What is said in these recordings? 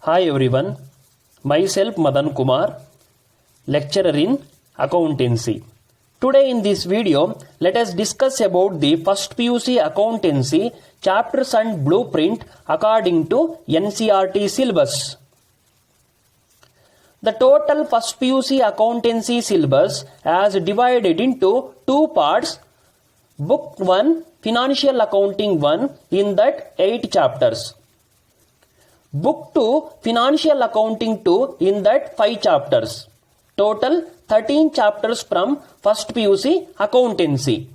Hi everyone, myself Madan Kumar, lecturer in accountancy. Today in this video, let us discuss about the first PUC accountancy chapters and blueprint according to NCERT syllabus. The total first PUC accountancy syllabus is divided into two parts. Book 1, Financial Accounting 1, in that 8 chapters. Book 2, Financial Accounting 2, in that 5 chapters. Total 13 chapters from first PUC accountancy.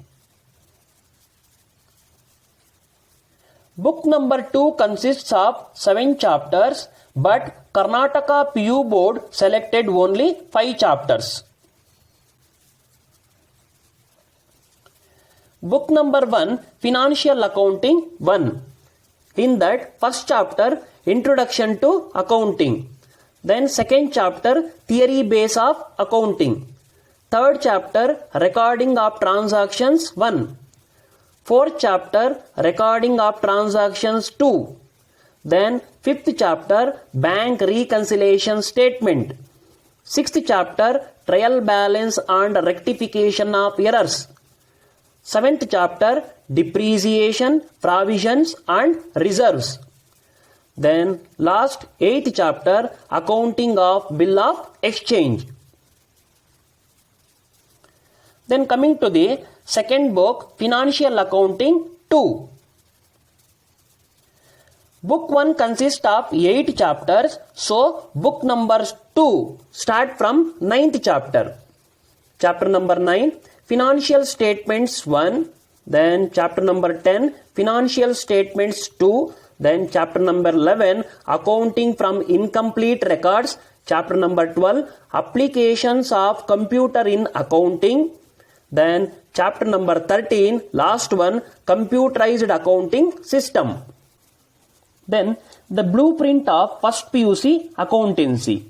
Book number 2 consists of 7 chapters, but Karnataka PU board selected only 5 chapters. Book number 1, Financial Accounting 1. In that first chapter, Introduction to Accounting. Then second chapter, Theory Base of Accounting. Third chapter, Recording of Transactions 1. Fourth chapter, Recording of Transactions 2. Then fifth chapter, Bank Reconciliation Statement. Sixth chapter, Trial Balance and Rectification of Errors. Seventh chapter, Depreciation, Provisions and Reserves. Then last 8th chapter, Accounting of Bill of Exchange. Then coming to the second book, Financial Accounting 2. Book 1 consists of 8 chapters, so book number 2 start from 9th chapter. Chapter number 9, Financial Statements 1. Then chapter number 10, Financial Statements 2. Then chapter number 11, Accounting from Incomplete Records. Chapter number 12, Applications of Computer in Accounting. Then chapter number 13, last one, Computerized Accounting System. Then the blueprint of first PUC accountancy.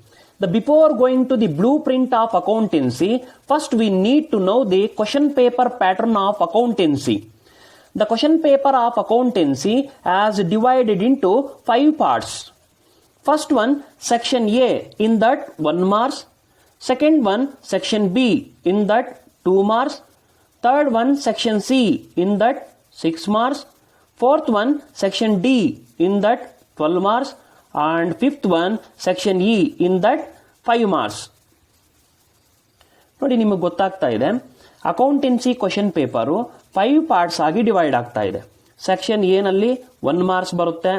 Before going to the blueprint of accountancy, first we need to know the question paper pattern of accountancy. The question paper of accountancy is divided into 5 parts. First one, section A, in that 1 marks. Second one, section B, in that 2 marks. Third one, section C, in that 6 marks. Fourth one, section D, in that 12 marks. And fifth one, section E, in that 5 marks. ನೋಡಿ ನಿಮಗೆ ಗೊತ್ತಾಗ್ತಾ ಇದೆ accountancy question paper 5 parts ಆಗಿ divide ಆಗ್ತಾ ಇದೆ. Section A ನಲ್ಲಿ 1 marks ಬರುತ್ತೆ,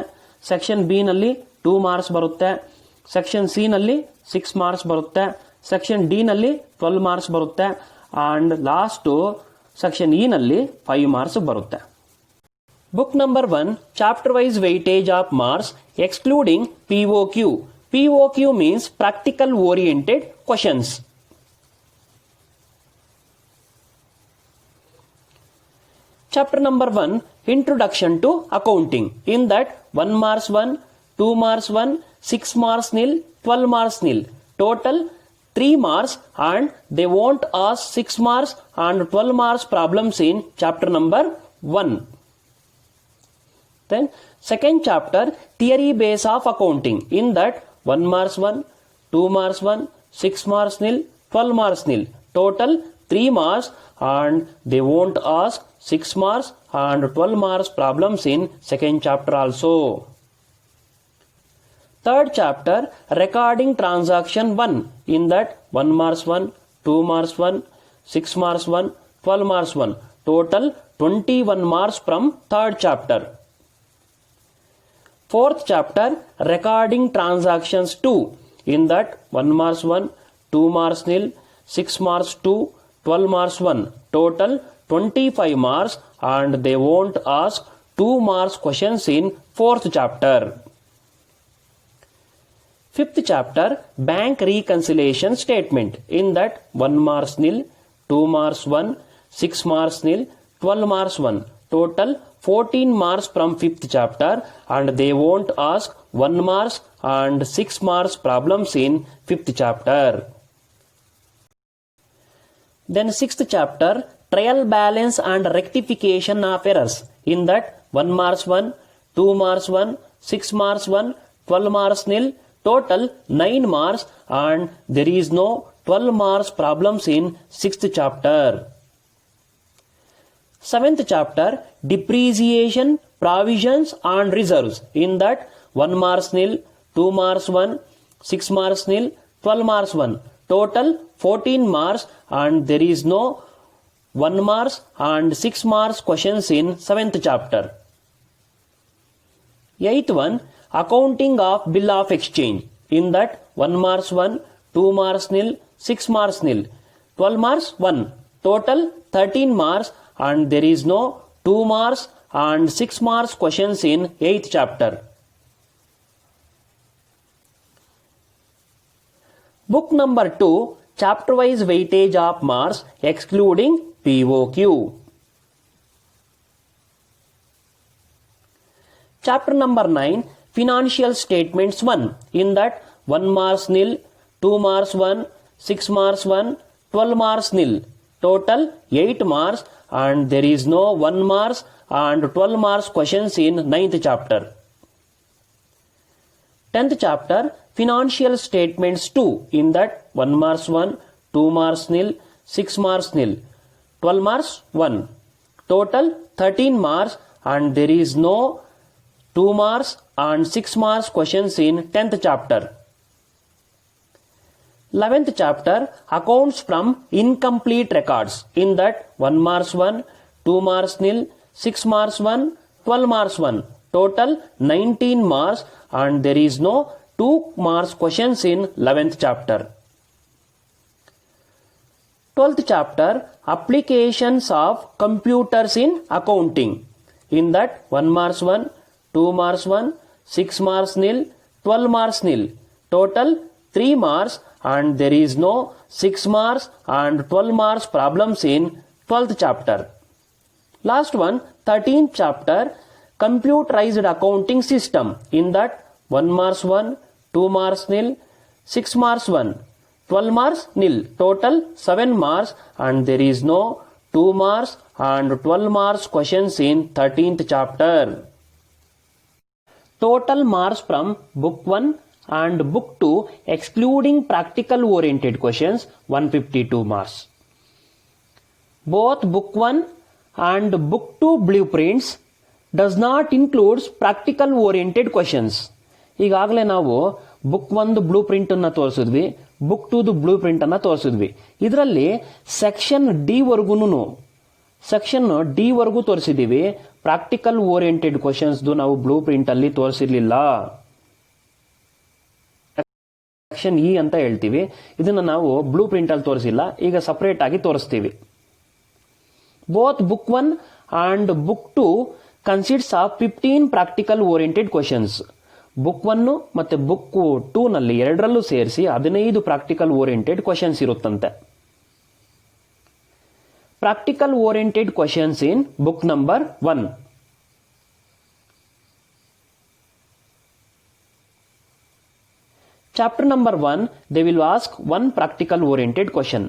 section B ನಲ್ಲಿ 2 ಮಾರ್ಕ್ಸ್ ಬರುತ್ತೆ, ಸೆಕ್ಷನ್ ಸಿ ನಲ್ಲಿ 6 ಮಾರ್ಕ್ಸ್ ಬರುತ್ತೆ, ಸೆಕ್ಷನ್ ಡಿ ನಲ್ಲಿ 12 ಮಾರ್ಕ್ಸ್ ಬರುತ್ತೆ ಅಂಡ್ ಲಾಸ್ಟ್ ಸೆಕ್ಷನ್ ಇ ನಲ್ಲಿ 5 ಮಾರ್ಕ್ಸ್ ಬರುತ್ತೆ. Book number 1, chapter wise weightage of marks excluding POQ. POQ means practical oriented questions. Chapter number 1, Introduction to Accounting. In that 1 marks 1, 2 marks 1, 6 marks nil, 12 marks nil. Total 3 marks and they won't ask 6 marks and 12 marks problems in chapter number 1. Then second chapter, Theory Base of Accounting. In that 1 marks 1, 2 marks 1, 6 marks nil, 12 marks nil. Total 3 marks and they won't ask 6 marks and 12 marks problems in second chapter also. Third chapter, Recording Transaction 1. In that 1 marks 1, 2 marks 1, 6 marks 1, 12 marks 1. Total 21 marks from third chapter. Fourth chapter, Recording Transactions 2. In that 1 marks 1, 2 marks nil, 6 marks 2, 12 marks 1. Total 25 marks and they won't ask 2 marks questions in fourth chapter. Fifth chapter, Bank Reconciliation Statement. In that 1 marks nil, 2 marks 1, 6 marks nil, 12 marks 1. Total 14 marks from 5th chapter and they won't ask 1 marks and 6 marks problems in 5th chapter. Then 6th chapter, Trial Balance and Rectification of Errors. In that 1 marks 1, 2 marks 1, 6 marks 1, 12 marks nil, total 9 marks, and there is no 12 marks problems in 6th chapter. 7th chapter, depreciation, provisions and reserves. In that 1 marks nil, 2 marks 1, 6 marks nil, 12 marks 1. Total 14 marks, and there is no 1 marks and 6 marks questions in 7th chapter. 8th one, accounting of bill of exchange. In that 1 marks 1, 2 marks nil, 6 marks nil, 12 marks 1. Total 13 marks, and there is no 2 marks and 6 marks questions in 8th chapter. Book number 2, chapter wise weightage of marks excluding POQ. Chapter number 9, financial statements 1. In that 1 marks nil, 2 marks 1, 6 marks 1, 12 marks nil. Total 8 marks, and there is no 1 marks and 12 marks questions in 9th chapter. 10th chapter, financial statements 2. In that 1 marks 1, 2 marks nil, 6 marks nil, 12 marks 1. Total 13 marks, and there is no 2 marks and 6 marks questions in 10th chapter. 11th chapter, accounts from incomplete records. In that 1 marks 1, 2 marks nil, 6 marks 1, 12 marks 1. Total 19 marks, and there is no 2 marks questions in 11th chapter. 12th chapter, applications of computers in accounting. In that 1 marks 1, 2 marks 1, 6 marks nil, 12 marks nil. Total 3 marks, and there is no 6 marks and 12 marks problems in 12th chapter. Last one, 13th chapter, computerized accounting system. In that 1 marks 1, 2 marks nil, 6 marks 1, 12 marks nil. Total 7 marks, and there is no 2 marks and 12 marks questions in 13th chapter. Total marks from book 1 and book 2 excluding practical oriented questions 152 marks. Both book 1 and book 2 blueprints does not include practical oriented questions. ಈಗಾಗಲೇ ನಾವು book 1 blue print ಅನ್ನ ತೋರಿಸಿದ್ವಿ, book 2 blue print ಅನ್ನ ತೋರಿಸಿದ್ವಿ. ಇದರಲ್ಲಿ section D ವರೆಗೂ ತೋರಿಸಿದೀವಿ. Practical oriented questions ನಾವು blue print ಅಲ್ಲಿ ತೋರಿಸಿರ್ಲಿಲ್ಲ. Section E ಅಂತ ಹೇಳ್ತೀವಿ. ಇದನ್ನ ನಾವು ಬ್ಲೂ ಪ್ರಿಂಟ್ ಅಲ್ಲಿ ತೋರಿಸಿಲ್ಲ, ಈಗ ಸಪರೇಟ್ ಆಗಿ ತೋರಿಸ್ತೀವಿ. Both book 1 and book 2 consists of 15 practical oriented questions. Book 1 ಮತ್ತೆ ಬುಕ್ 2 ನಲ್ಲಿ ಎರಡರಲ್ಲೂ ಸೇರಿಸಿ 15 ಪ್ರಾಕ್ಟಿಕಲ್ ಓರಿಯೆಂಟೆಡ್ ಕ್ವಶನ್ಸ್ ಇರುತ್ತಂತೆ. Practical oriented questions in book number 1. Chapter number 1, they will ask one practical oriented question.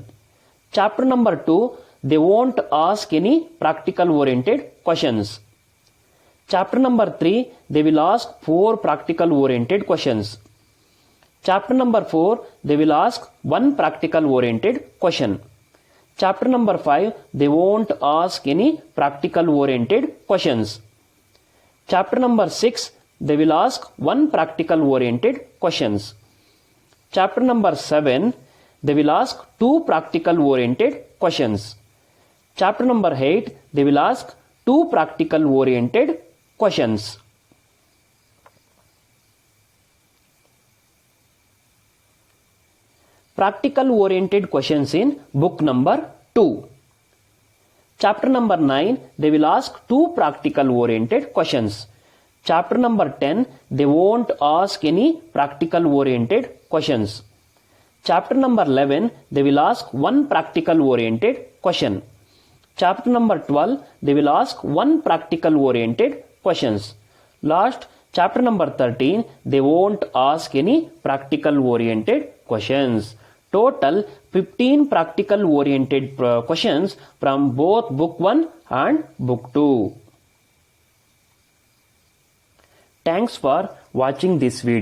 Chapter number 2, they won't ask any practical oriented questions. Chapter number 3, they will ask 4 practical oriented questions. Chapter number 4, they will ask one practical oriented question. Chapter number 5, they won't ask any practical oriented questions. Chapter number 6, they will ask one practical oriented questions. Chapter number 7, they will ask 2 practical oriented questions. Chapter number 8, they will ask 2 practical oriented questions. Practical oriented questions in book number 2. Chapter number 9, they will ask 2 practical oriented questions. Chapter number 10, they won't ask any practical oriented questions. Chapter number 11, they will ask 1 practical oriented question. Chapter number 12, they will ask 1 practical oriented questions. Last, chapter number 13, they won't ask any practical oriented questions. Total 15 practical oriented questions from both book 1 and book 2. Thanks for watching this video.